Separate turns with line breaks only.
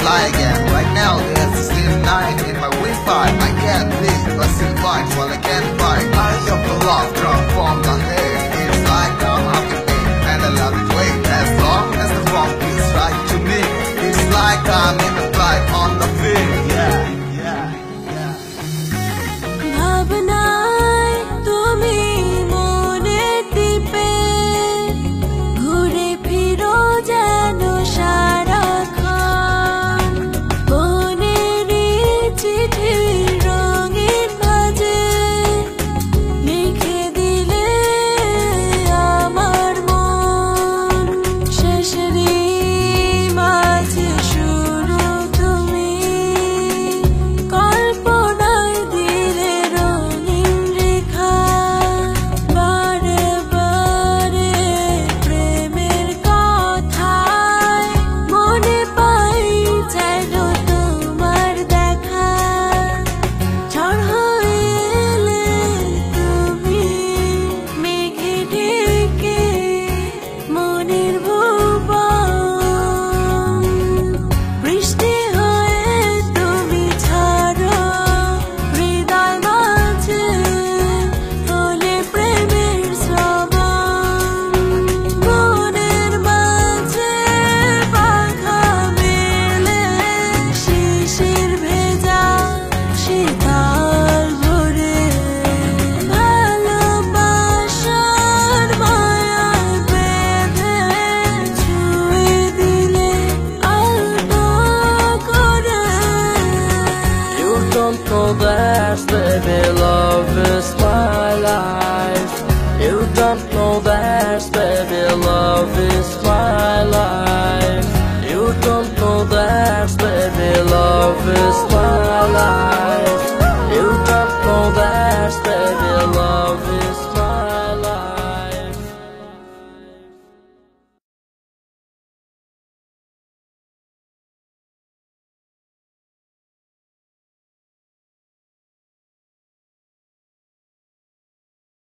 fly again. Right now there's a still night in my windpipe. I can't breathe, but still fight while I can't fight. Eyes of the love drop from the head. It's like I'm up to me, and I love it way. As long as the wrong feels right to me, it's like I'm in the flight on the field. Yeah, yeah, yeah.
ভাবনায় তুমি মনে টিপে ঘুরে ফিরো যেন সারাক্ষণ মনেরই চিঠির রঙিন ভাঁজে লিখে দিলে আমার মন শেষেরই মাঝে শুরু তুমি কল্পনায় দিলে রঙিন রেখা বারে বারে প্রেমের কথায় মনে পাই যেন তোমার দেখা ঝড় হয়ে এলে তুমি মেঘে ঢেকে মনের ভুবন বৃষ্টি হয়ে তুমি ছাড়ো হৃদয় মাঝে হলে প্রেমের শ্রবণ মনের মাঝে পাখা মেলে শিশির ভেজা শীতল ভোরে ভালোবাসার মায়া বেঁধে ছুঁয়ে দিলে অল্প করে
You don't know that, baby, love is my life. You don't know that, baby, love is my life. You don't know that, baby, love is my